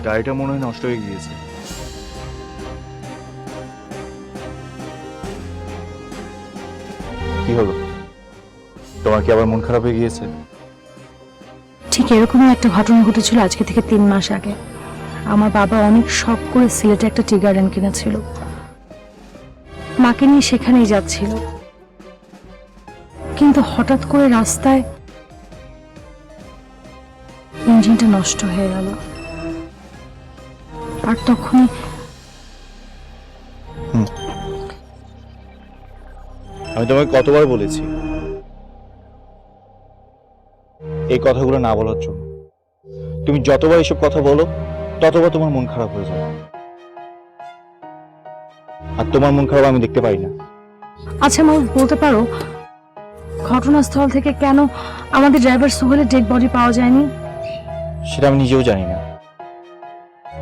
গাড়িটা মনে হয় নষ্ট হয়ে গিয়েছে। কি হলো, তোমার কি আবার মন খারাপ হয়ে গিয়েছে? ঠিক এরকমই একটা ঘটনা ঘটেছিল আজকে থেকে 3 মাস আগে। আমার বাবা অনেক শখ করে সিলেটে একটা টি গার্ডেন কিনেছিল, মাকে নিয়ে সেখানেই যাচ্ছিল, কিন্তু হঠাৎ করে রাস্তায় ইঞ্জিনটা নষ্ট হয়ে গেল। আর তখনই আমি তোমাকে কতবার বলেছি এই কথাগুলো না বলার জন্য। তুমি যতবার এসব কথা বলো ততবার তোমার মন খারাপ হয়ে যায়, আর তোমার মন খারাপ আমি দেখতে পাই না। আচ্ছা মা, বলতে পারো ঘটনাস্থল থেকে কেন আমাদের ড্রাইভার সোহেলের ডেড বডি পাওয়া যায়নি? সেটা আমি নিজেও জানি না,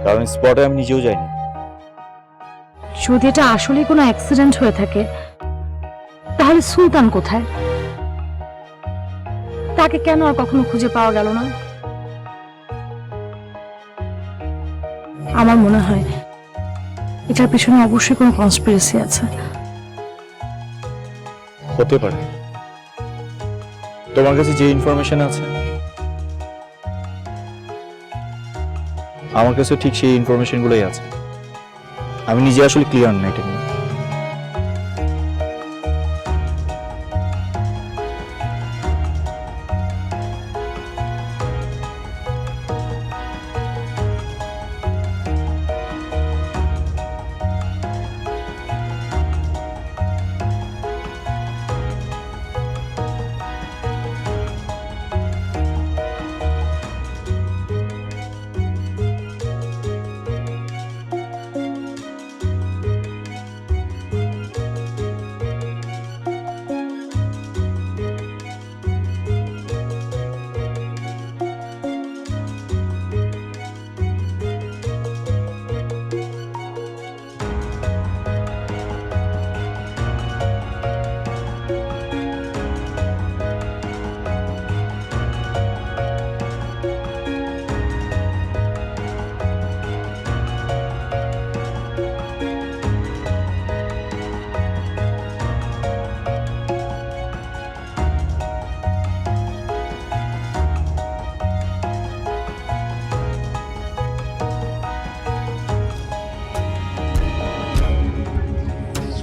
কারণ স্পটে আমি নিজেও যাইনি। যদি এটা আসলে কোনো অ্যাক্সিডেন্ট হয়ে থাকে তাহলে সুলতান কোথায়? তাকে কেন আর কখনো খুঁজে পাওয়া গেল না? আমার মনে হয় এটার পিছনে অবশ্যই কোনো কনস্পিরেসি আছে। হতে পারে। তোমার কাছে যে ইনফরমেশন আছে আমার কাছে ঠিক সেই ইনফরমেশন গুলোই আছে। আমি নিজে আসলে ক্লিয়ার না এটা নিয়ে।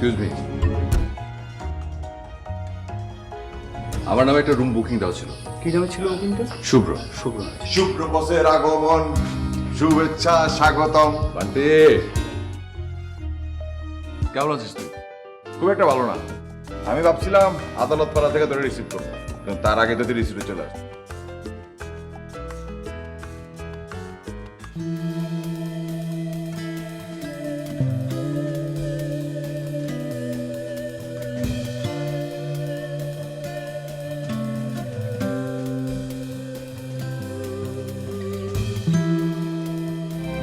এক্সকিউজ মি, আমার নামে একটা রুম বুকিং দেওয়া ছিল। কি নামে ছিল বুকিংটা? শুভ্র। শুভ্র বসের আগমন, শুভেচ্ছা স্বাগতম। বান্টি, কেমন আছিস তুই? খুব একটা ভালো না। আমি ভাবছিলাম আদালত পাড়া থেকে তোরে রিসিভ করবো, কিন্তু তার আগে তো তুই রিসিভে চলে আসবে।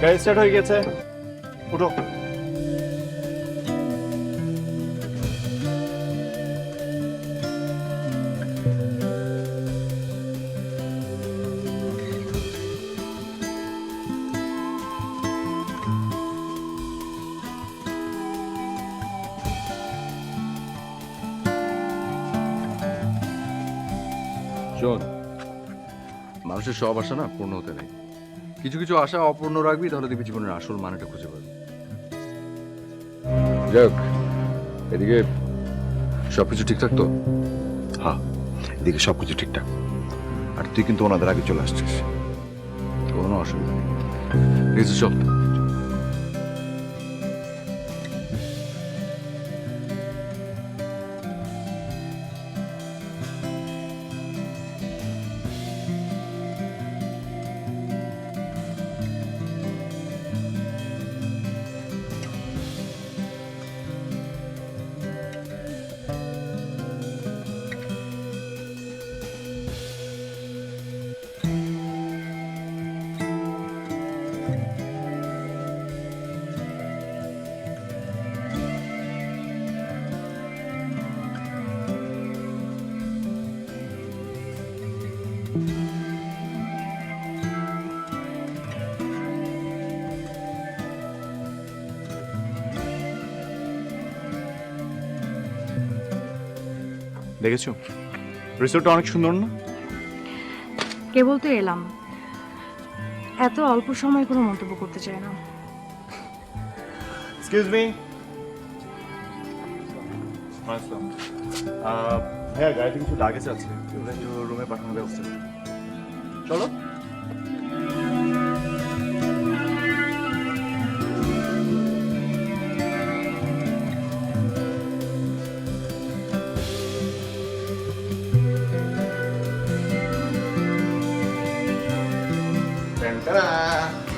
গাড়ি স্টার্ট হয়ে গেছে, উঠো। শোন, মানুষের সব আশা না পূর্ণ হতে নেই। কিছু কিছু আশা অপূর্ণ রাখবি, তাহলে দেখবি জীবনের আসল মানেটা খুঁজে পাবি। যাক, এদিকে সবকিছু ঠিকঠাক তো? হ্যাঁ, এদিকে সবকিছু ঠিকঠাক। আর তুই কিন্তু ওনাদের আগে চলে আসছিস। কোনো অসুবিধা নেই, ঠিক আছে, চল। দেখেছো রিসোর্টটা অনেক সুন্দর না? কেবল তো এলাম, এত অল্প সময় কোনো মন্তব্য করতে চাই না। Excuse me. হ্যাঁ, গাড়িতে কিছু লাগেজ আছে, এগুলো একটু রুমে পাঠানোর ব্যবস্থা করুন। চলো।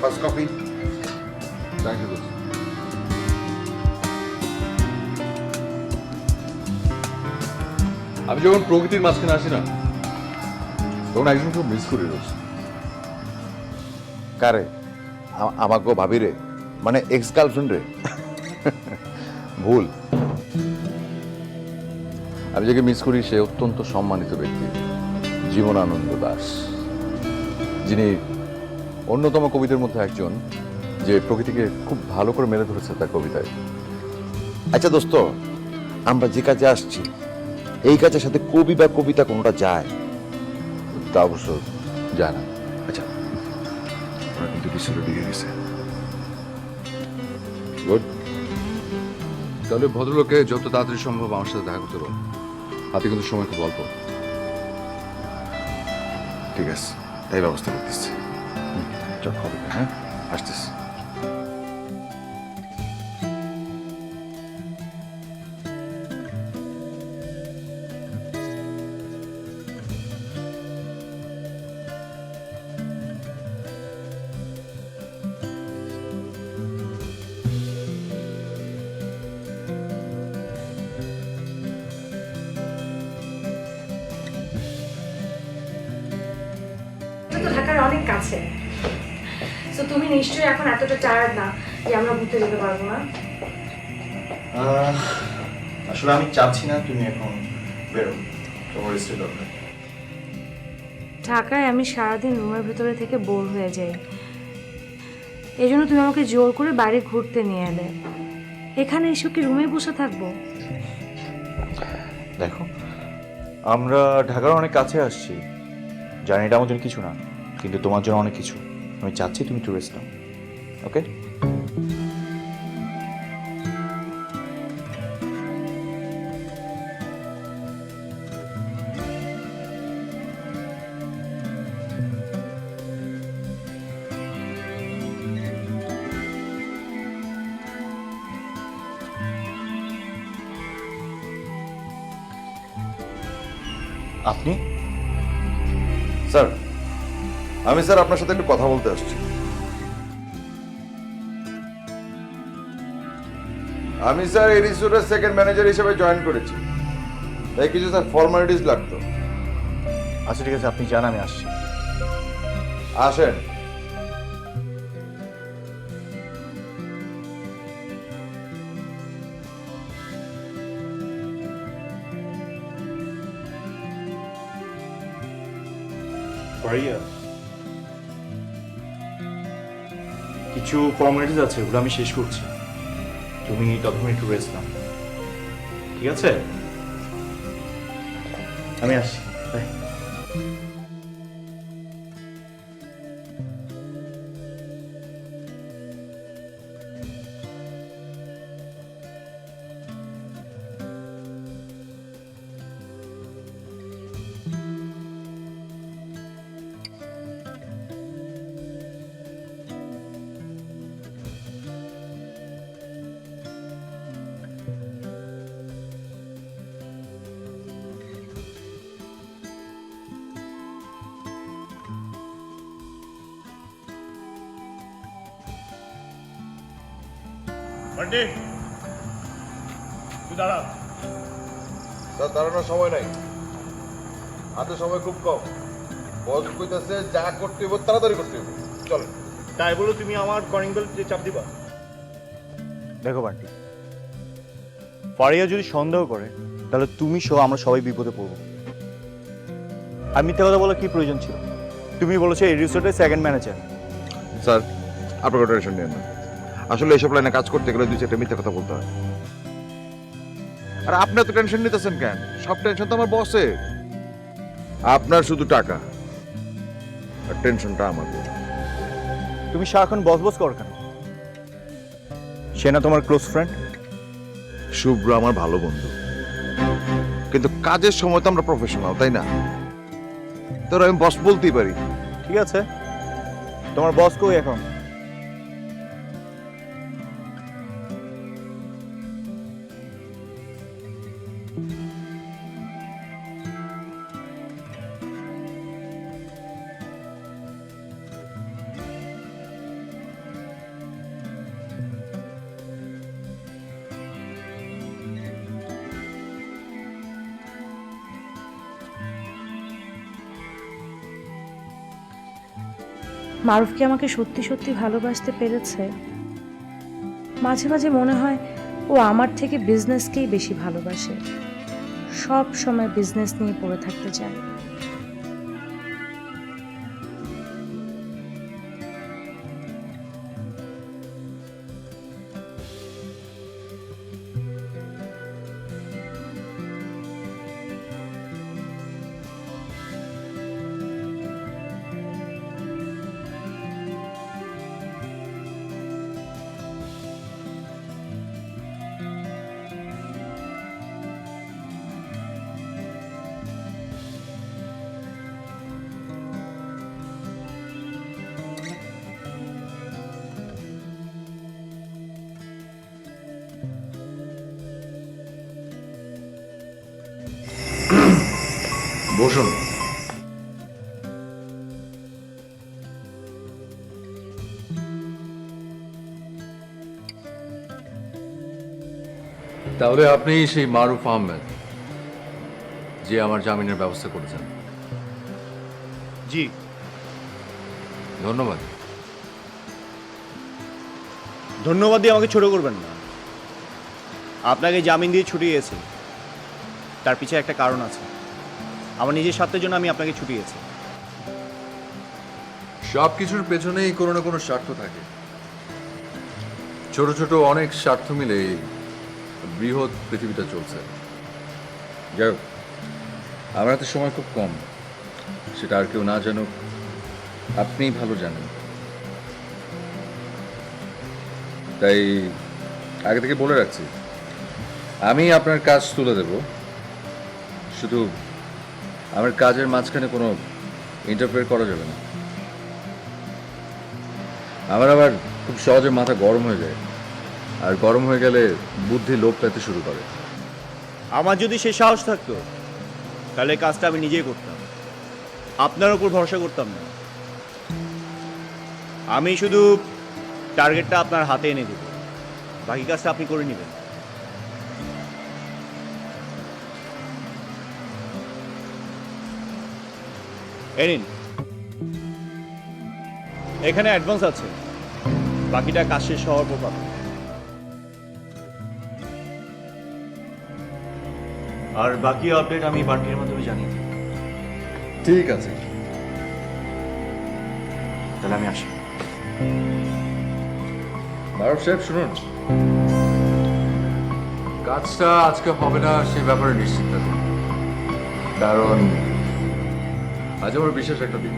First copy. Thank you. আমি যখন প্রকৃতির মাঝখানে আসি না, তখন একজন খুব মিস করি রোজ। কারে? আমাকেও ভাবি রে, মানে এক্স গার্লফ্রেন্ড রে? ভুল। আমি যাকে মিস করি সে অত্যন্ত সম্মানিত ব্যক্তি, জীবনানন্দ দাশ, যিনি অন্যতম কবিদের মধ্যে একজন, যে প্রকৃতিকে খুব ভালো করে মেলে ধরেছে তার কবিতায়। আচ্ছা দোস্ত, আমরা যে কাজে আসছি এই কাজের সাথে কবি বা কবিতা কোনটা যায়? তা অবশ্য যায় না। আচ্ছা, ওরা কিন্তু বিশ্বরে দিকে গেছে। গুড। তাহলে ভদ্রলোককে যত তাড়াতাড়ি সম্ভব আমার সাথে দেখা করতে বলুন, হাতে কিন্তু সময় খুব অল্প। ঠিক আছে, তাই ব্যবস্থা করতেছি। চল হবে, হ্যাঁ আসতেছি। এটা তো ঢাকার অনেক কাছে, তো তুমি নিশ্চয়ই এখন এতটা টায়ার্ড না যে আমরা ঘুরতে যেতে পারবো না। আসলে আমি চাচ্ছি না তুমি এখন বেরো, তোমার রেস্টের দরকার। ঢাকায় আমি সারাদিন রুমের ভেতরে থেকে বোর হয়ে যাই, এই জন্য তুমি আমাকে জোর করে বাইরে ঘুরতে নিয়ে এলে। এখানে এসে কি রুমে বসে থাকবো? দেখো, আমরা ঢাকার অনেক কাছে আসছি, জানি এটা আমার জন্য কিছু না, কিন্তু তোমার জন্য অনেক কিছু। আমি চাচ্ছি তুমি একটু রেস্ট নাও, ওকে? আপনি? স্যার, আমি স্যার আপনার সাথে একটু কথা বলতে আসছি। আমি স্যার এই রিসোর্টের সেকেন্ড ম্যানেজার হিসেবে জয়েন করেছি, তাই কিছু স্যার ফর্মালিটিস লাগতো। আচ্ছা ঠিক আছে, আপনি যান, আমি আসছি। আসেন। কিছু ফর্মালিটিস আছে, ওগুলো আমি শেষ করছি, তুমি ততক্ষণ একটু রেস্ট নাও, ঠিক আছে? আমি আসছি, বাই। বান্টি, তুই দাঁড়া। স্যার দাঁড়ানোর সময় নাই, হাতে সময় খুব কম। বস কইতাছে যা করতে হইব তাড়াতাড়ি করতে হইব। চলেন। তাই বলে তুমি আমার কলিং বেল চাপ দিবা? দেখো বান্টি, ফারিয়া যদি সন্দেহ করে তাহলে তুমি সহ আমরা সবাই বিপদে পড়বো। আর মিথ্যা কথা বলার কি প্রয়োজন ছিল? তুমি বলেছো এই রিসোর্টের সেকেন্ড ম্যানেজার। স্যার, আপনার কোনো টেনশন নেন না। আসলে এইসব লাইনে কাজ করতে গেলে দুই চারটা মিথ্যা কথা বলতে হয়। আর আপনি এত টেনশন নিতেছেন কেন? সব টেনশন তো আমার বসের। আপনার শুধু টাকা আর টেনশনটা আমাদের। তুমি সারাক্ষণ বস বস কর কেন? সে না তোমার ক্লোজ ফ্রেন্ড? শুভ্র আমার ভালো বন্ধু, কিন্তু কাজের সময় তো আমরা প্রফেশনাল, তাই না? তোর আমি বস বলতেই পারি। ঠিক আছে, তোমার বস কই এখন? মারুফ কি আমাকে সত্যি সত্যি ভালোবাসতে পেরেছে? মাঝে মাঝে মনে হয় ও আমার থেকে বিজনেসকেই বেশি ভালোবাসে, সব সময় বিজনেস নিয়ে পড়ে থাকতে চায়। বসুন। তাহলে আপনি সেই মারুফ আহমেদ যে আমার জামিনের ব্যবস্থা করেছেন? জি। ধন্যবাদ। ধন্যবাদ দিয়ে আমাকে ছোট করবেন না। আপনাকে জামিন দিয়ে ছুটিয়েছি, তার পিছনে একটা কারণ আছে। আমার নিজের স্বার্থের জন্য আমি আপনাকে ছুটিয়েছি। সব কিছুর পেছনেই কোনো না কোনো স্বার্থ থাকে। ছোট ছোট অনেক স্বার্থ মিলে এই বৃহৎ পৃথিবীটা চলছে। যাই হোক, আমার হাতে সময় খুব কম, সেটা আর কেউ না জানুক, আপনিই ভালো জানেন। তাই আগে থেকে বলে রাখছি, আমি আপনার কাজ তুলে দেব, শুধু আমার কাজের মাঝখানে কোনো ইন্টারফেয়ার করা যাবে না। আমার আবার খুব সহজে মাথা গরম হয়ে যায়, আর গরম হয়ে গেলে বুদ্ধি লোপ পেতে শুরু করে। আমার যদি সে সাহস থাকতো তাহলে এই কাজটা আমি নিজেই করতাম, আপনার উপর ভরসা করতাম না। আমি শুধু টার্গেটটা আপনার হাতে এনে দেব, বাকি কাজটা আপনি করে নেবেন। এই নিন, এখানে অ্যাডভান্স আছে, বাকিটা কাজ শেষ হওয়ার পর পাবেন। আর বাকি আপডেট আমি পার্টির মাধ্যমে জানিয়ে দেব। ঠিক আছে, তাহলে আমি আসি। মারুফ সাহেব শুনুন, কাজটা আজকে হবে না সে ব্যাপারে নিশ্চিত থাকুন, কারণ আজ আমার বিশেষ একটা দিন।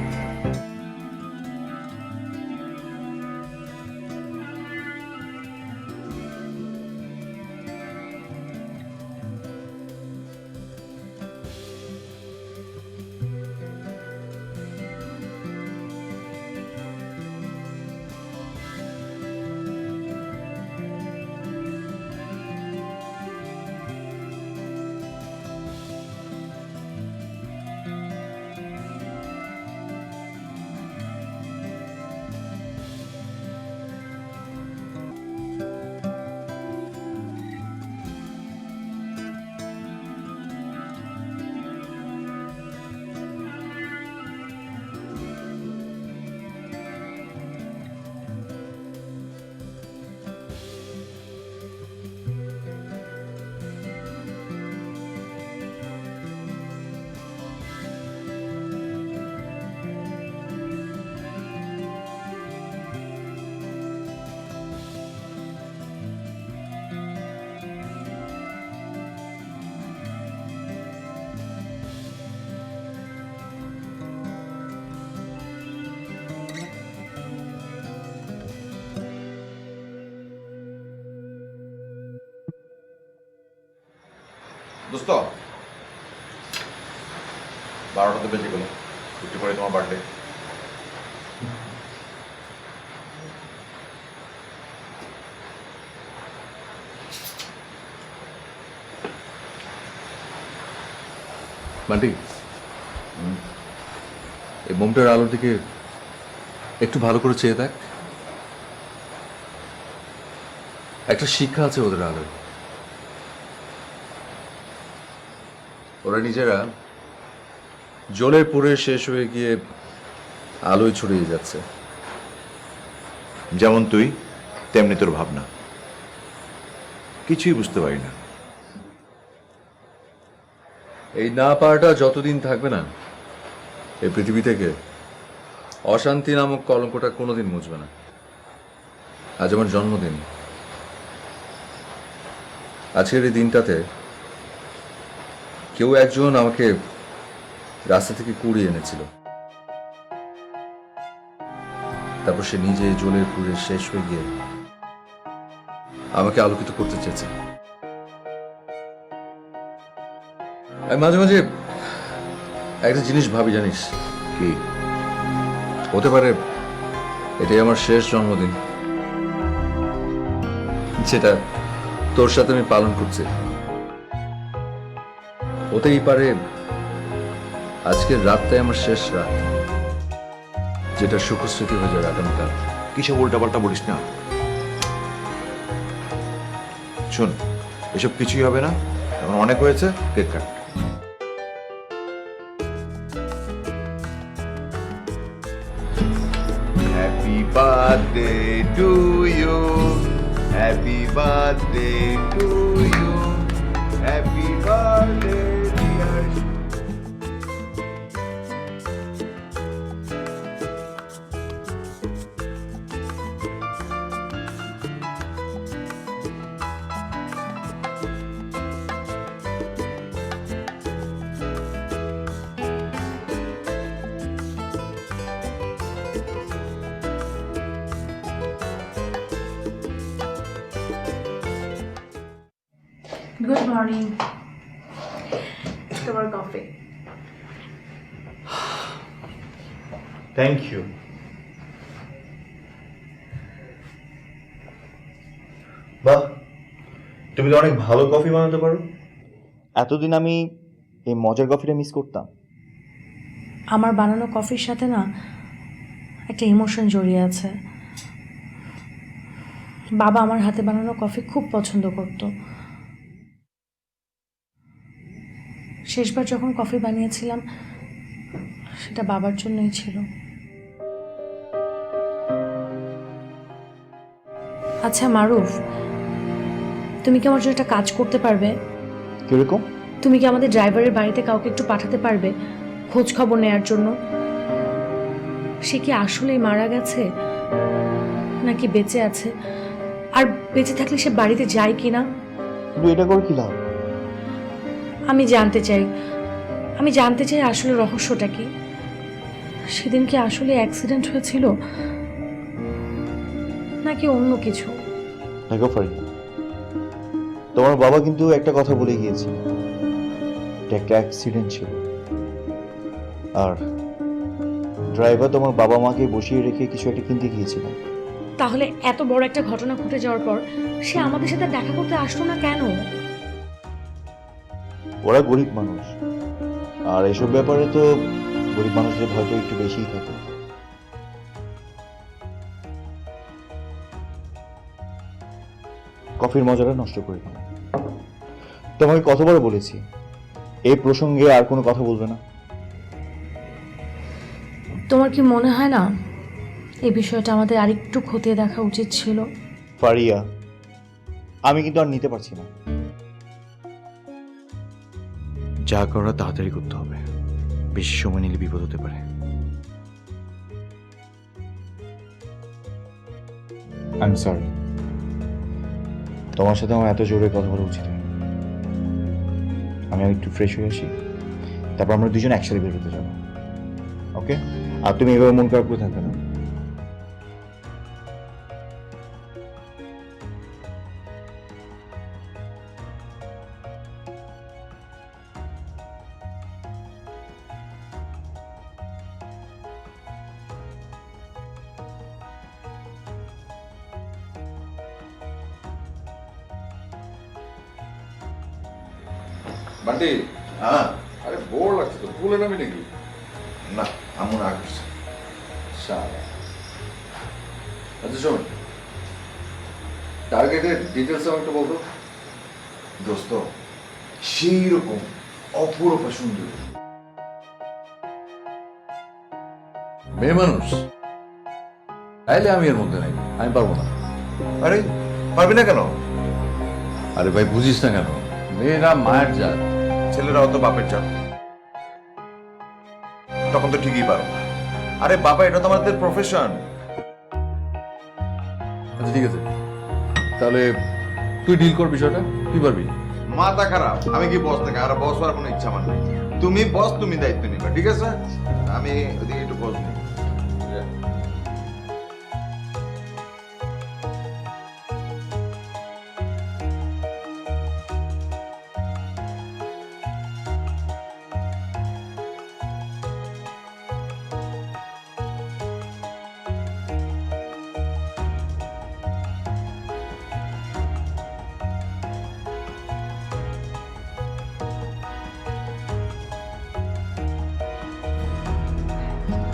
দোস্ত 12টা তো বেজে গেল, একটু পরে তোমার বার্থডে। বান্টি, এই মোমটার আলোর দিকে একটু ভালো করে চেয়ে দেখ। একটা শিক্ষা আছে ওদের আলোয়। ওরা নিজেরা জলের পুরে শেষ হয়ে গিয়ে আলোয় ছড়িয়ে যাচ্ছে। যেমন তুই তেমনি তোর ভাবনা, কিছুই বুঝতে পারি না। এই না পারাটা যতদিন থাকবে না, এই পৃথিবী থেকে অশান্তি নামক কলঙ্কটা কোনোদিন মুছবে না। আজ আমার জন্মদিন। আজকের এই দিনটাতে কেউ একজন আমাকে রাস্তা থেকে কুড়িয়ে এনেছিল, তারপর সে নিজে জলের পুরে শেষ হয়ে গিয়ে আমাকে আলোকিত করতে চেয়েছে। আমি মাঝে মাঝে একটা জিনিস ভাবি, জানিস কি? হতে পারে এটাই আমার শেষ জন্মদিন, যেটা তোর সাথে আমি পালন করছি। হতেই পারে আজকের রাতটাই আমার শেষ রাত, যেটা সুখস্মৃতি হয়ে যাবে আগামীকাল। কিসব উল্টাপাল্টা বলিস না। শোন, এসব কিছুই হবে না, এখন অনেক হয়েছে, cake cut. Happy birthday to you, happy birthday to you, happy birthday dear. Good morning. তোমার কফি। Thank you. বাহ, তুমি তো অনেক ভালো কফি বানাতে পারো। এতদিন আমি এই মজার কফিটা মিস করতাম। আমার বানানো কফির সাথে না একটা ইমোশন জড়িয়ে আছে। বাবা আমার হাতে বানানো কফি খুব পছন্দ করতো। শেষবার যখন কফি বানিয়েছিলাম সেটা বাবার জন্যই ছিল। আচ্ছা মারুফ, তুমি কি আমার জন্য একটা কাজ করতে পারবে? কিরকম? তুমি কি আমাদের ড্রাইভারের বাড়িতে কাউকে একটু পাঠাতে পারবে খোঁজ খবর নেয়ার জন্য? সে কি আসলেই মারা গেছে নাকি বেঁচে আছে, আর বেঁচে থাকলে সে বাড়িতে যায় কিনা? কিন্তু এটা করে কি লাভ? আমি জানতে চাই আসলে রহস্যটা কি। সেদিন কি আসলে অ্যাক্সিডেন্ট হয়েছিল নাকি অন্য কিছু? দেখো ফারিয়া, তোমার বাবা কিন্তু একটা কথা বলে গিয়েছিল, এটা একটা অ্যাক্সিডেন্ট ছিল। আর ড্রাইভার তোমার বাবা মাকে বসিয়ে রেখে কিছু একটা কিনতে গিয়েছিল। তাহলে এত বড় একটা ঘটনা ঘটে যাওয়ার পর সে আমাদের সাথে দেখা করতে আসলো না কেন? ওরা গরিব মানুষ, আর এসব ব্যাপারে তো গরিব মানুষদের হয়তো একটু বেশিই থাকে। কফির মজাটা নষ্ট করি না। তোমাকে কতবার বলেছি এই প্রসঙ্গে আর কোনো কথা বলবে না। তোমার কি মনে হয় না এই বিষয়টা আমাদের আরেকটু খতিয়ে দেখা উচিত ছিল? ফারিয়া, আমি কিন্তু আর নিতে পারছি না। যা করা তাড়াতাড়ি করতে হবে, বেশি সময় নিলে বিপদ হতে পারে। আই এম সরি, তোমার সাথে আমার এত জোরে কথা বলা উচিত হয়নি। আমি আর একটু ফ্রেশ হয়ে আসি, তারপর আমরা দুজন একসাথে বেরোতে যাবো, ওকে? আর তুমি এভাবে মন খারাপ করে থাকবে না। বান্টি, হ্যাঁ আরে বোর লাগছে তো, ভুলে নামি নাকি? না আম্মু না করছে। শালা। আচ্ছা শোন, টার্গেটের ডিটেলস আমাকে বলতো। দোস্ত সেই রকম অপূর্ব সুন্দর। মেয়ে মানুষ, তাইলে আমি এর মধ্যে নাই, আমি পারবো না। আরে পারবি না কেন? আরে ভাই বুঝিস না কেন, মেয়েরা মায়ের জাত। ছেলেরাও তো বাপের চাপ, তখন তো ঠিকই পারো। আরে বাবা, এটা তো আমাদের প্রফেশন। আচ্ছা ঠিক আছে, তাহলে তুই ডিল কর বিষয়টা, তুই পারবি। মাথা খারাপ, আমি কি বস থেকে আর বস হওয়ার কোনো ইচ্ছা আমার নেই। তুমি বস, তুমি দায়িত্ব নিবা, ঠিক আছে? আমি ওদিকে একটু বস নিই।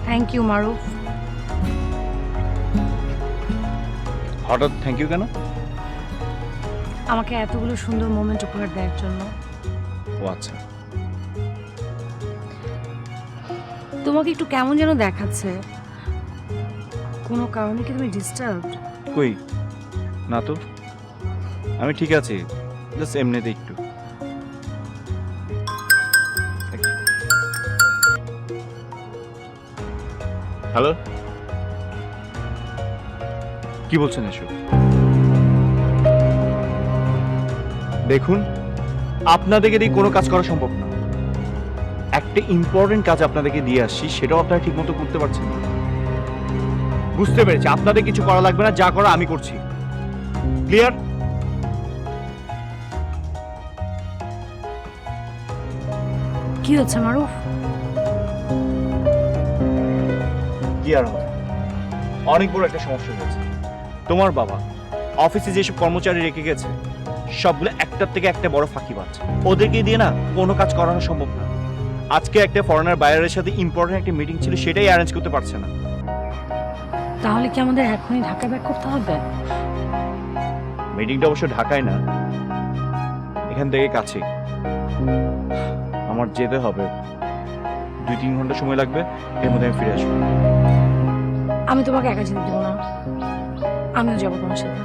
থ্যাংক ইউ মারুফ। হঠাৎ থ্যাংক ইউ কেন? আমাকে এতগুলো সুন্দর মোমেন্ট উপহার দেওয়ার জন্য। ও আচ্ছা, তোমাকে একটু কেমন যেন দেখাচ্ছে, কোনো কারণে কি তুমি ডিস্টার্বড? কই না তো, আমি ঠিক আছি, জাস্ট এমনিতে একটু। হ্যালো, কি বলছেন এসব? দেখুন, আপনাদেরকে দিয়ে কোনো কাজ করা সম্ভব না। একটা ইম্পর্টেন্ট কাজ আপনাদেরকে দিয়ে আসছি, সেটাও আপনারা ঠিক মতো করতে পারছেন না। বুঝতে পেরেছি, আপনাদের কিছু করা লাগবে না, যা করা আমি করছি। ক্লিয়ার? কি হচ্ছে মারুফ? কি আর হবে, অনেক বড় একটা সমস্যা হয়েছে। তোমার বাবা অফিসে যেসব কর্মচারী রেখে গেছে, সবগুলো একটার থেকে একটা বড় ফাঁকিবাজ। ওদেরকে দিয়ে না কোনো কাজ করানো সম্ভব না। আজকে একটা ফরেনার বায়ারের সাথে ইম্পর্টেন্ট একটা মিটিং ছিল, সেটাই অ্যারেঞ্জ করতে পারছে না। তাহলে কি আমাদের এখনই ঢাকা ব্যাক করতে হবে? মিটিংটা অবশ্য ঢাকায় না, এখান থেকে কাছে। আমার যেতে হবে, 2-3 ঘন্টা সময় লাগবে, এর মধ্যে আমি ফিরে আসবো। আমি তোমাকে একা যেতে দেবো না, আমিও যাবো তোমার সাথে।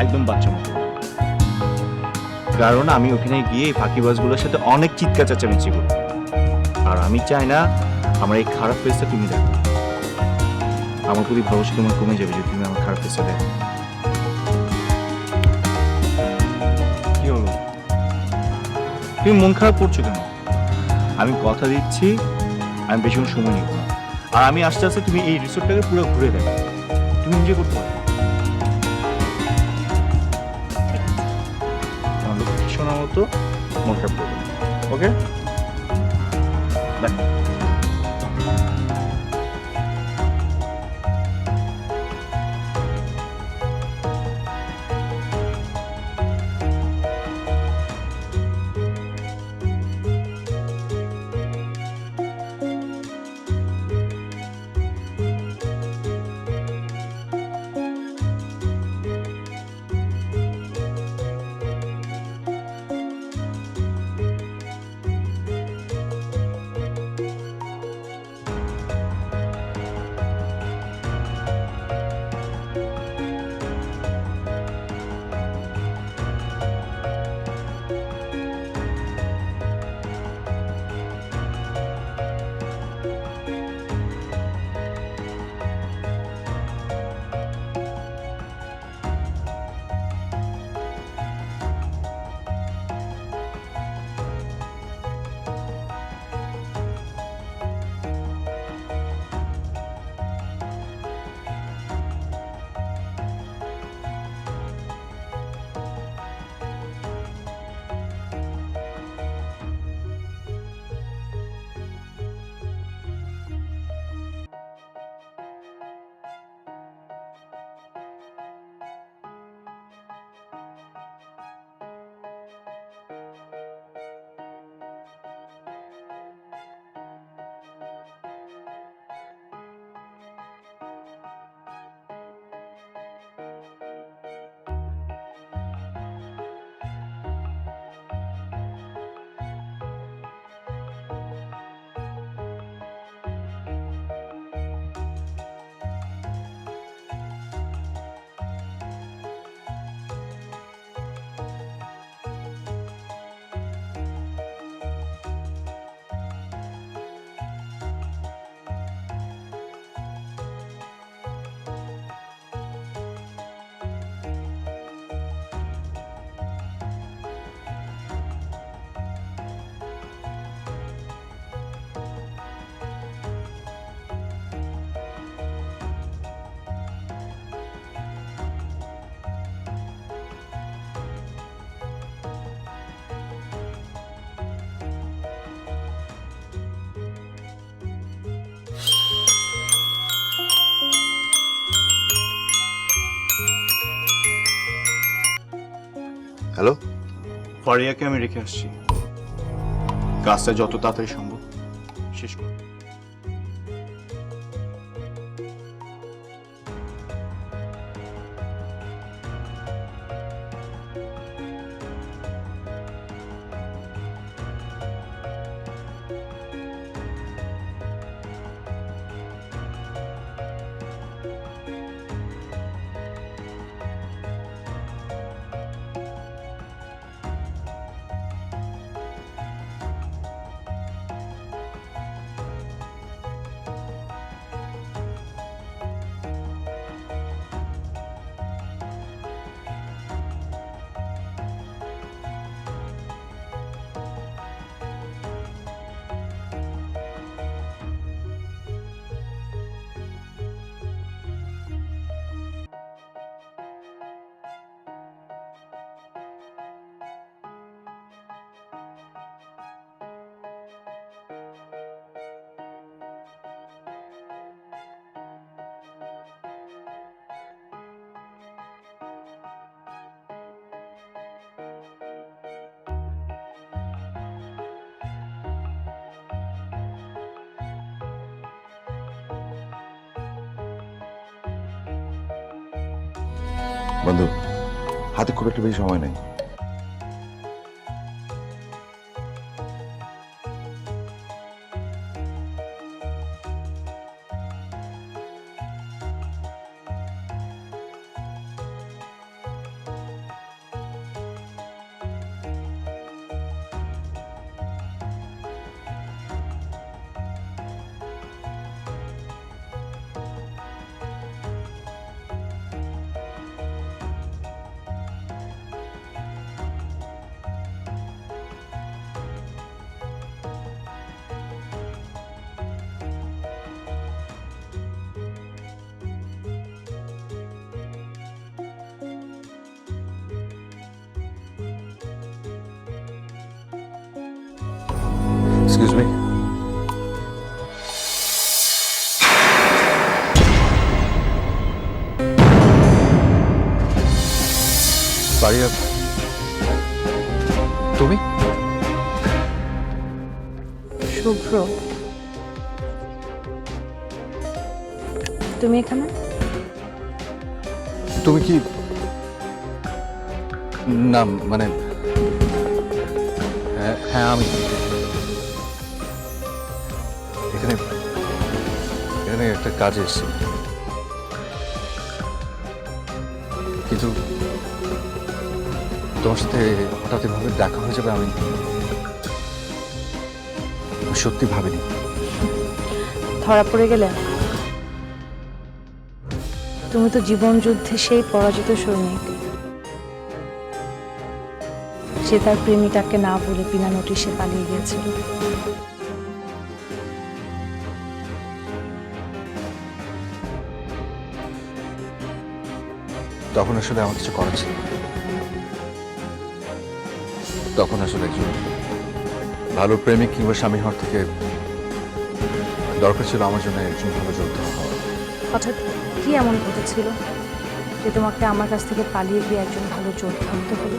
একদম বাচ্চা মতো, কারণ আমি ওখানে গিয়ে এই ফাঁকিবাজগুলোর সাথে অনেক চিৎকার চেঁচামেচি করি, আর আমি চাই না আমার এই খারাপ ফেসটা তুমি দেখো। আমার প্রতি ভরসা তোমার কমে যাবে যদি তুমি আমার খারাপ ফেসটা দেখো। কি হলো, তুমি মন খারাপ করছো কেন? আমি কথা দিচ্ছি, আমি বেশি সময় নিব না, আর আমি আস্তে আস্তে তুমি এই রিসোর্টটাকে পুরো ঘুরে দেবে, তুমি এনজয় করতে পারবে। আমার লক্ষ্মী শোনার মতো মন খারাপ করবে, ওকে? বাই। ফারিয়াকে আমি রেখে আসছি, কাজটা যত তাড়াতাড়ি সম্ভব শেষ কর। বন্ধু, হাতে খুব একটা বেশি সময় নেই। এক্সকিউজ মি, ফারিয়া, তুমি? শুভ্র, তুমি এখানে? তুমি কি, না মানে হ্যাঁ আমি এখানে এখানে একটা কাজে এসেছি, কিন্তু তোমার সাথে হঠাৎ এভাবে দেখা হয়ে যাবে আমি সত্যি ভাবিনি। ধরা পড়ে গেলে? তুমি তো জীবন যুদ্ধে সেই পরাজিত সৈনিক সে তার প্রেমিকাকে না বলে বিনা নোটিশে পালিয়ে গিয়েছিল। তখন আসলে আমার কিছু করার ছিল না। তখন আসলে একজন ভালো প্রেমিক কিংবা স্বামী হওয়ার থেকে দরকার ছিল আমার জন্য একজন ভালো যোদ্ধা হওয়া। হঠাৎ কি এমন ঘটেছিল যে তোমাকে আমার কাছ থেকে পালিয়ে গিয়ে একজন ভালো যোদ্ধা হতে হলো?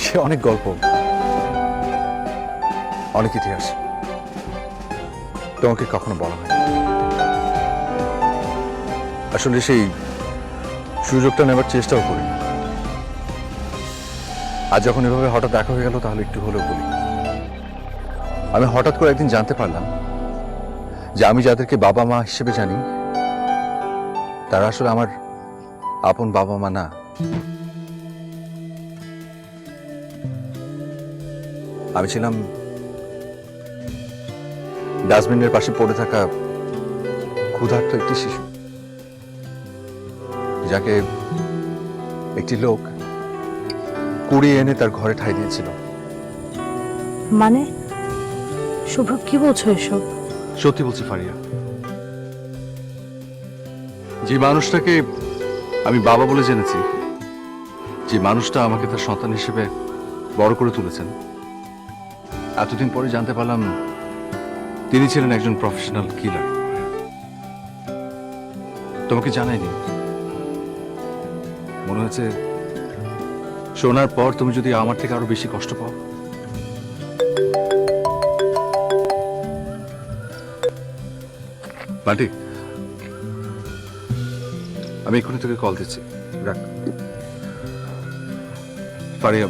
সে অনেক গল্প, অনেক ইতিহাস, তোমাকে কখনো বলা হয়নি। আসলে সেই সুযোগটা নেবার চেষ্টাও করি। আজ যখন এভাবে হঠাৎ দেখা হয়ে গেল তাহলে একটু হলেও বলি। আমি হঠাৎ করে একদিন জানতে পারলাম যে আমি যাদেরকে বাবা মা হিসেবে জানি তারা আসলে আমার আপন বাবা মা না। আমি ছিলাম ডাস্টবিনের পাশে পড়ে থাকা ক্ষুধার্ত একটি শিশু, যাকে একটি লোক কুড়িয়ে এনে তার ঘরে ঠাঁই দিয়েছিল। মানে শুভ্র, কি বলছো এসব? সত্যি বলছি ফারিয়া, যে মানুষটাকে আমি বাবা বলে জেনেছি, যে মানুষটা আমাকে তার সন্তান হিসেবে বড় করে তুলেছেন, এতদিন পরে জানতে পারলাম তিনি ছিলেন একজন প্রফেশনাল কিলার। তোমাকে জানাইনি, মনে হয়েছে শোনার পর তুমি যদি আমার থেকে আরো বেশি কষ্ট পাও, বান্টি, আমি এক্ষুনি তোকে কল দিচ্ছি, রাখ। ফারিয়া,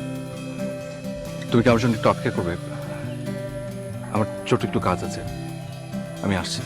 তুমি কি আমার সঙ্গে একটু অপেক্ষা করবে? আমার ছোট একটু কাজ আছে, আমি আসছি।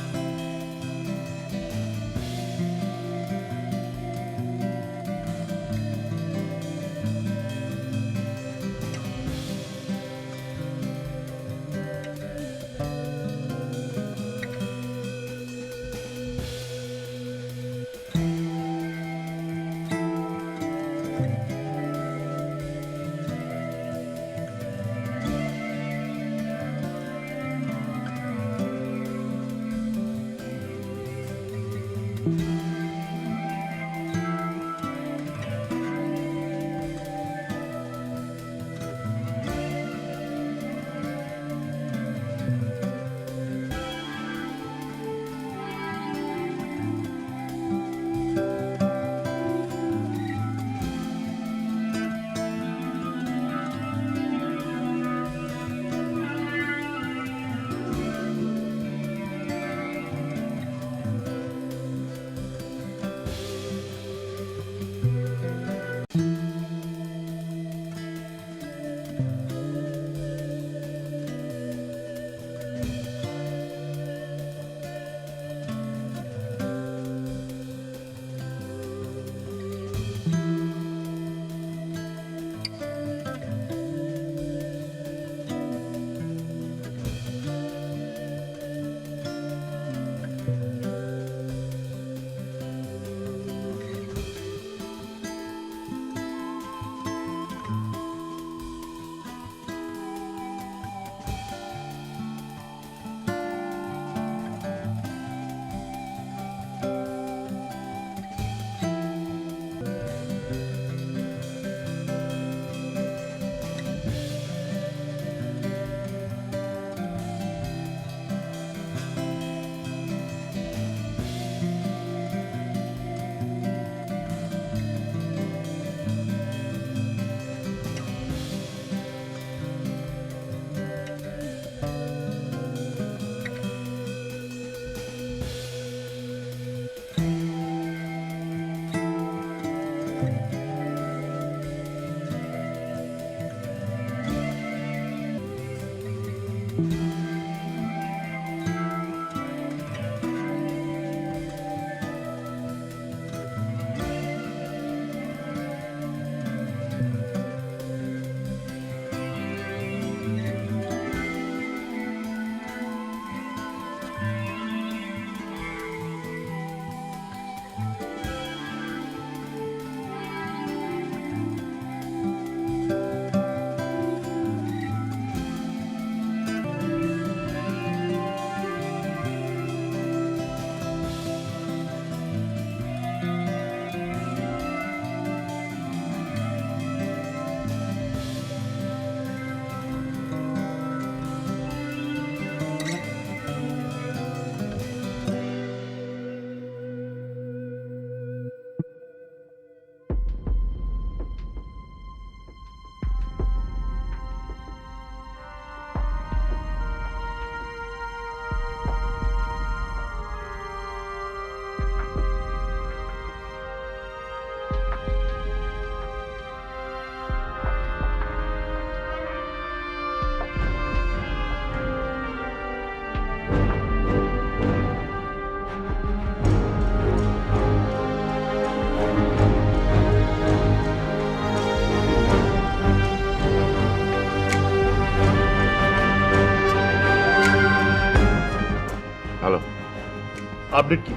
আপডেট কি?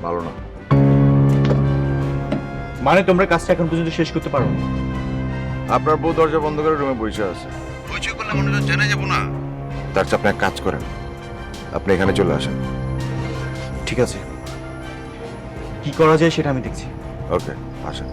ভালো না। মানে তোমরা কাজটা এখন পর্যন্ত শেষ করতে পারো না? আপনার বউ দরজা বন্ধ করে রুমে বসে আছে। হইচই করলে মনে হয় জেনে যাবো না। তার চেয়ে আপনি এক কাজ করেন, আপনি এখানে চলে আসেন। ঠিক আছে, কি করা যায় সেটা আমি দেখছি। ওকে, আসেন।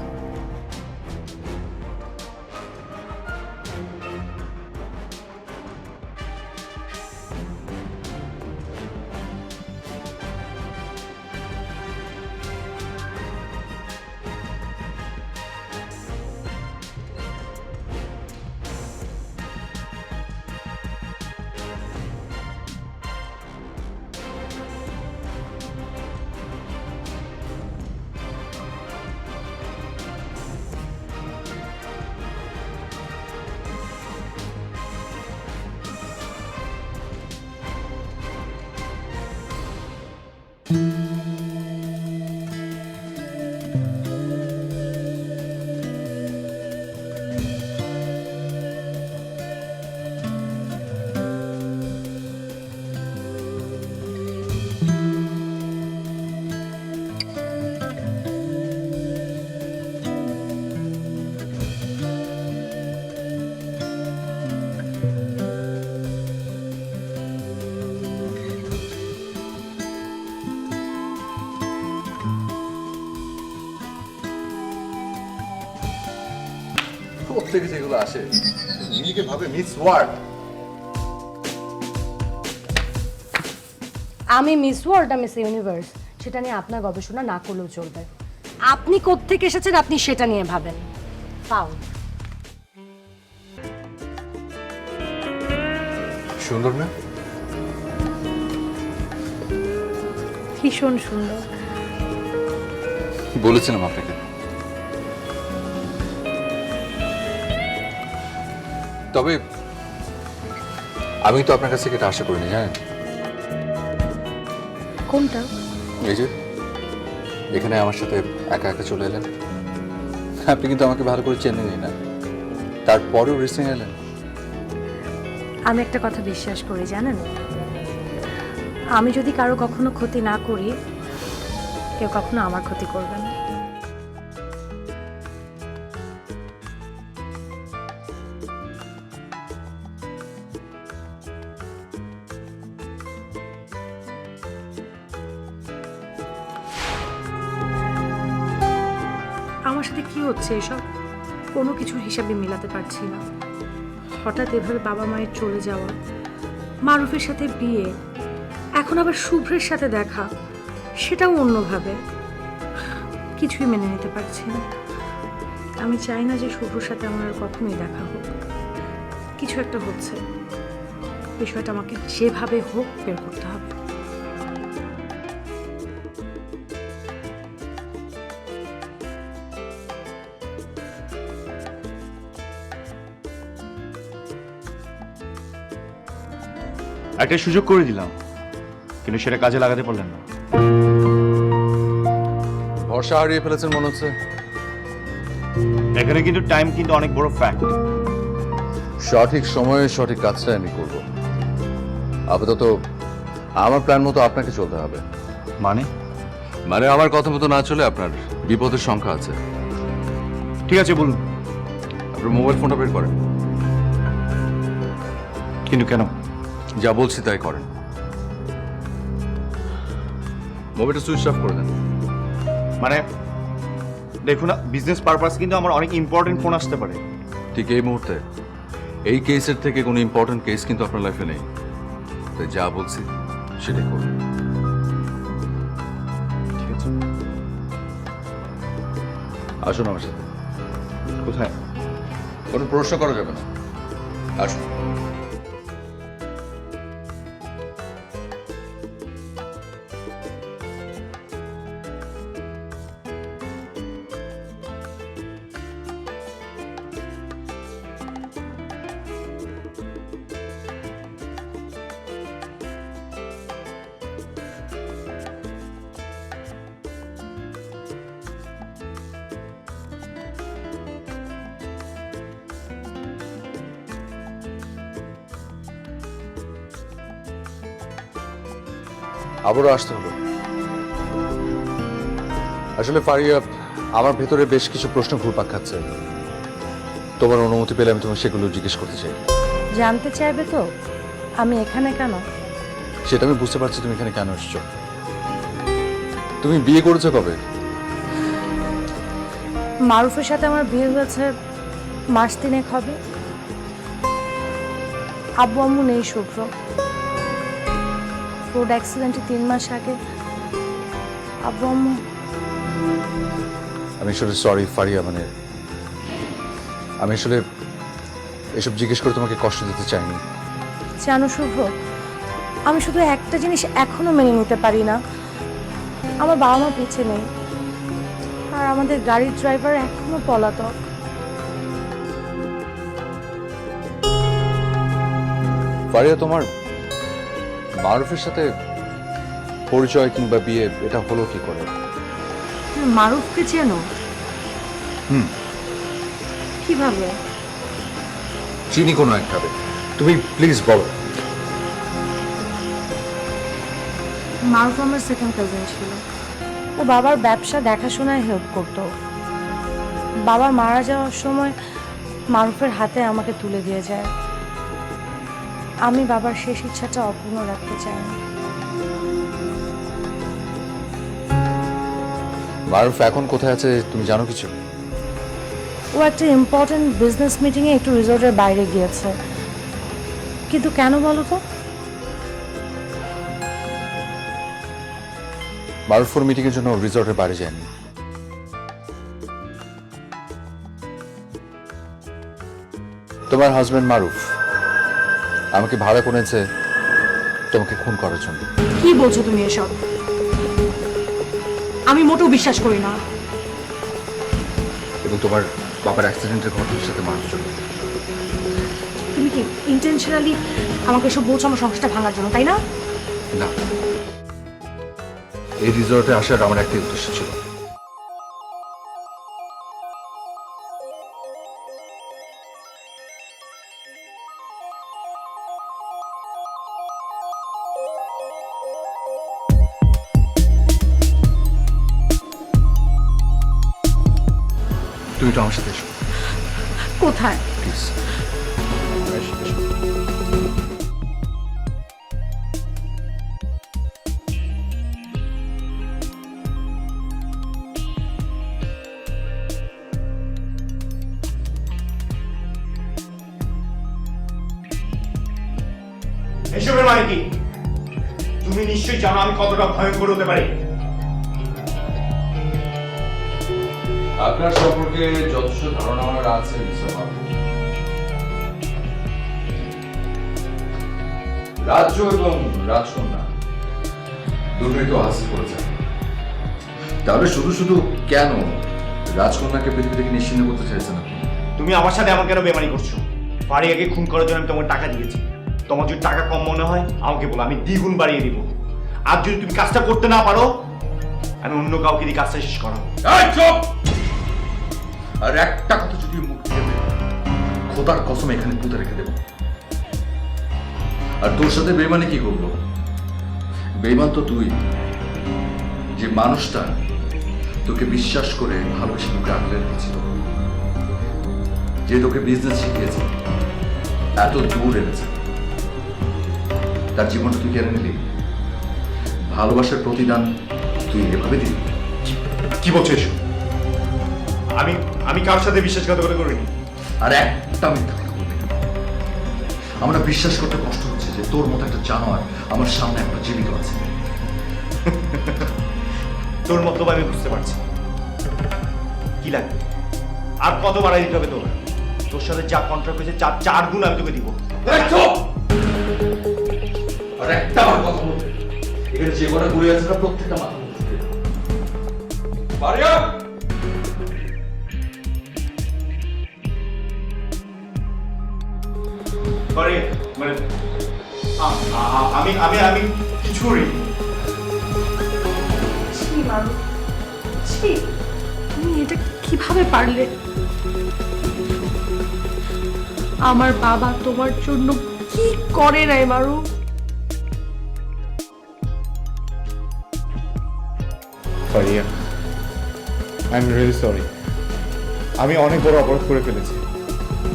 প্রত্যেকে যেগুলো আসে নিজেকে ভাবে মিস ওয়ার্ল্ড। আমি মিস ওয়ার্ল্ড মিস ইউনিভার্স সেটা নিয়ে আপনার গবেষণা না করলেও চলবে। আপনি কোত্থেকে এসেছেন আপনি সেটা নিয়ে ভাবেন। পাও সুন্দর না? ভীষণ সুন্দর। বলেছিলাম আপনাকে। তবে আমি তো আপনার কাছ থেকে এটা আশা করিনি, জানেন? কোনটা? এই যে এখানে আমার সাথে একা একা চলে এলেন। আপনি কিন্তু আমাকে ভালো করে চেনেনই না, তারপরেও রিস্ক এলেন। আমি একটা কথা বিশ্বাস করি জানেন, আমি যদি কারো কখনো ক্ষতি না করি কেউ কখনো আমার ক্ষতি করবে না। আমার সাথে কি হচ্ছে এসব কোনো কিছুর হিসাবে মিলাতে পারছি না। হঠাৎ এভাবে বাবা মায়ের চলে যাওয়া, মারুফের সাথে বিয়ে, এখন আবার শুভ্রের সাথে দেখা, সেটাও অন্যভাবে। কিছুই মেনে নিতে পারছি না। আমি চাই না যে শুভ্রর সাথে আমার আর কখনোই দেখা হোক। কিছু একটা হচ্ছে, বিষয়টা আমাকে যেভাবে হোক বের করতে হবে। একটা সুযোগ করে দিলাম, কিন্তু সেটা কাজে লাগাতে পারলেন না। ভরসা হারিয়ে ফেলেছেন মনে হচ্ছে। এখানে কিন্তু টাইম কিন্তু অনেক বড় ফ্যাক্ট। সঠিক সময়ে সঠিক কাজটা আমি করব। আপাতত আমার প্ল্যান মতো আপনাকে চলতে হবে। মানে আমার কথা মতো না চলে আপনার বিপদের সংখ্যা আছে। ঠিক আছে, বলুন। আপনার মোবাইল ফোনটা বের করেন। কিন্তু কেন? যা বলছি তাই করেন। মোবাইলটা সুইচ অফ করে দেন। মানে দেখুন না, বিজনেস পারপাস কিন্তু আমার অনেক ইম্পর্টেন্ট ফোন আসতে পারে। ঠিক এই মুহূর্তে এই কেসের থেকে কোনো ইম্পর্টেন্ট কেস কিন্তু আপনার লাইফে নেই, তাই যা বলছি সেটাই করুন। ঠিক আছে, আসুন আমার সাথে। কোথায়? কোনো প্রশ্ন করা যাবে না, আসুন। আবারও আসতে হলো। আসলে ফারিয়া, আমার ভেতরে বেশ কিছু প্রশ্ন ঘুরপাক খাচ্ছে। তোমার অনুমতি পেলে আমি তোমাকে সেগুলো জিজ্ঞেস করতে চাই। জানতে চাইবে তো আমি এখানে কেন? সেটা আমি বুঝতে পারছি তুমি এখানে কেন এসছো। তুমি বিয়ে করেছো কবে? মারুফের সাথে আমার বিয়ে হয়েছে মাস 3 হবে। আব্বু আম্মু নেই শুভ্র। রোড অ্যাক্সিডেন্টে 3 মাস আগে আব্বু আম্মু। আমি আসলে সরি ফারিয়া, মানে আমি আসলে এসব জিজ্ঞেস করে তোমাকে কষ্ট দিতে চাইনি। জানো শুভ্র, আমি শুধু একটা জিনিস এখনো মেনে নিতে পারি না, আমার বাবা মা বেঁচে নেই আর আমাদের গাড়ির ড্রাইভার এখনো পলাতক। ফারিয়া, তোমার মারুফের সাথে পরিচয় কিংবা বিয়ে এটা হলো কি করে? তুমি মারুফকে চেনো? হুম। কিভাবে? চিনি কোনো একভাবে। তুমি প্লিজ বলো। মারুফ আমার সেকেন্ড কাজিন ছিল। ও বাবার ব্যবসা দেখাশোনায় হেল্প করতো। বাবা মারা যাওয়ার সময় মারুফের হাতে আমাকে তুলে দিয়ে যায়। আমি বাবার শেষ ইচ্ছাটা অপূর্ণ রাখতে চাই না। মারুফ এখন কোথায় আছে তুমি জানো কিছু? ও একটা ইম্পর্টেন্ট বিজনেস মিটিংয়ে একটু রিসোর্টের বাইরে গিয়েছে। কিন্তু কেন বলো তো? মারুফের মিটিং এর জন্য রিসর্টের বাইরে যায়নি। তোমার হাজবেন্ড মারুফ আমাকে ভাড়া করেছে তোমাকে খুন করার জন্য। কি বলছো তুমি এসব? আমি মোটেও বিশ্বাস করি না। এবং তোমার বাবার অ্যাক্সিডেন্টের ঘটনার সাথে মানুষ জন্য। তুমি কি ইন্টেনশনালি আমাকে এসব বলছো আমার সংসারটা ভাঙার জন্য, তাই না? না, এই রিসর্টে আসার আমার একটা উদ্দেশ্য ছিল। তুমি তো আমার সাথে এসো কোথায়? প্লিজ। এসবের মানে কি? তুমি নিশ্চয়ই জানো আমি কতটা ভয়ঙ্কর হতে পারি। আপনার সম্পর্কে যথেষ্ট ধারণা আমার আছে মিস্টার মারুফ। রাজ্য এবং রাজকন্যা দুটোই তো হাসিল করেছেন, তাহলে শুধু শুধু কেন রাজকন্যাকে পৃথিবী থেকে নিশ্চিহ্ন করতে চাইছেন আপনি? তুমি আমার সাথে এমন কেন বেমানি করছো? ফারিয়াকে খুন করার জন্য আমি তোমাকে টাকা দিয়েছি। তোমার যদি টাকা কম মনে হয় আমাকে বলো, আমি দ্বিগুণ বাড়িয়ে দিব। আর যদি তুমি কাজটা করতে না পারো আমি অন্য কাউকে দিয়ে কাজটা শেষ করাবো। এই চুপ! আর একটা কথা যদি মুখ দিয়ে বের হয়, খোদার কসম এখানে পুঁতে রেখে দেব। আর তোর সাথে বেইমানি কি করলো? বেইমান তো তুই, যে মানুষটা তোকে বিশ্বাস করে ভালোবেসে তোকে আগলে রেখেছিল, যে তোকে বিজনেস শিখিয়েছে, এত দূর এনেছে, তার জীবনটা তুই কেড়ে নিলি। ভালোবাসার প্রতিদান তুই এভাবে দিলি? কি বলছো এসব? আমি আমি কার সাথে বিশ্বাসঘাতকতা করিনি। আর একটা মিথ্যা কথা বলবি না। আমরা বিশ্বাস করতে কষ্ট হচ্ছে যে তোর মতো একটা জানোয়ার আমার সামনে একটা জীবিত আছে। তোর মতলব আমি বুঝতে পারছি। কি লাগবে? আর কত বাড়াই দিতে হবে তোর? তোর সাথে যা কন্ট্রাক্ট হয়েছে তার 4 গুণ আমি তোকে দিব। আর একটা আমার কথা বলবে, এখানে যে কটা ঘুরে আছে না প্রত্যেকটা মাথা পারিয়া। ফারিয়া মানে আমি আমি আমি কিছু করিনি। ছি মারুফ, ছি, তুমি এটা কিভাবে পারলে? আমার বাবা তোমার জন্য কি করে নাই Maruf? Faria, I am really sorry. আমি অনেক বড় অপরাধ করে ফেলেছি।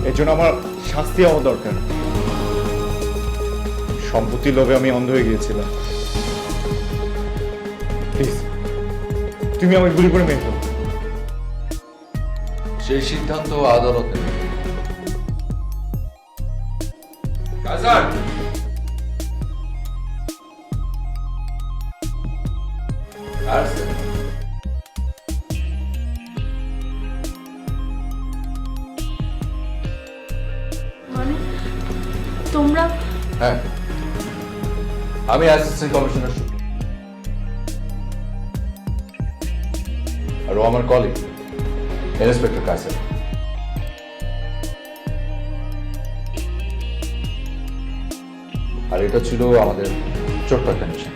এর জন্য আমার শাস্তি হওয়া দরকার। সম্পত্তির লোভে আমি অন্ধ হয়ে গিয়েছিলাম। প্লিজ, তুমি আমাকে গুলি করে মেরে ফেলো। সেই সিদ্ধান্ত আদালতে। কাজার মানে তোমরা? হ্যাঁ, আমি অ্যাসিস্ট্যান্ট কমিশনার শুধু, আর ও আমার কলিগ ইন্সপেক্টর কাসেম। আর এটা ছিল আমাদের ছোট্ট একটা মিশন।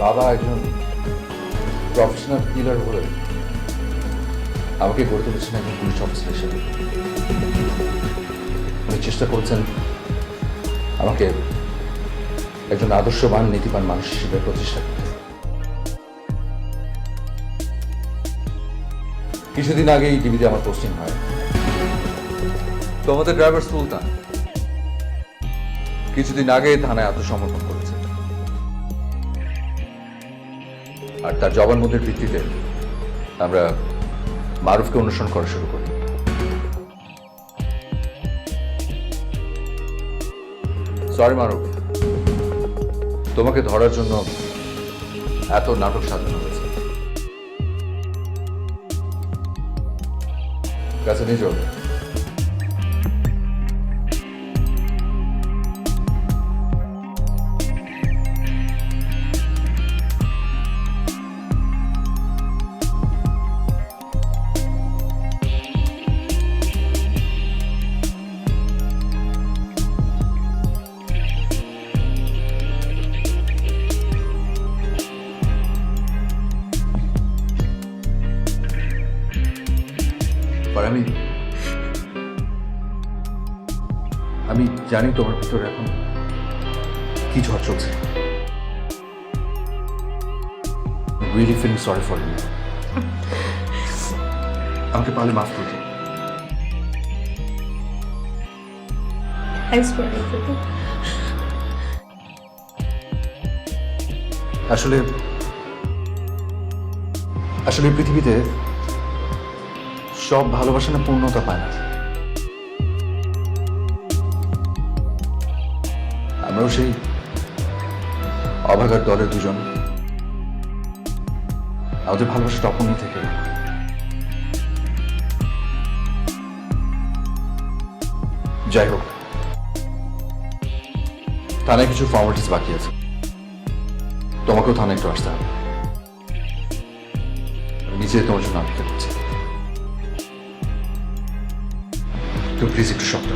বাবা একজন প্রফেশনাল কিলার হয়ে আমাকে গড়ে তুলেছেন একজন পুলিশ অফিসার হিসেবে। উনি চেষ্টা করেছেন আমাকে একজন আদর্শবান নীতিবান মানুষ হিসেবে প্রতিষ্ঠা করতে। কিছুদিন আগেই ডিবিতে আমার পোস্টিং হয়। তোমাদের ড্রাইভার সুলতান কিছুদিন আগে থানায় আত্মসমর্পণ করেছে, আর তার জবানবন্দির ভিত্তিতে আমরা মারুফকে অনুসরণ করা শুরু করি। সরি মারুফ, তোমাকে ধরার জন্য এত নাটক সাজানো হয়েছে। কাছে নিয়ে চল। আর আমি জানি তোমার ভিতরে এখন কি ঝড় চলছে। Really feeling sorry for you. আমাকে পারলে মাফ করে দিও। আসলে আসলে এই পৃথিবীতে সব ভালোবাসা না পূর্ণতা পায় না। আমরাও সেই অভাগার দলের দুজন। আমাদের ভালোবাসাটা অপূর্ণ থেকে যাই হোক, থানায় কিছু ফর্মালিটিস বাকি আছে। তোমাকেও থানায় একটু আসতে হবে। নিচে তোমার জন্য অপেক্ষা করছি। তো প্লিজ একটু শব্দ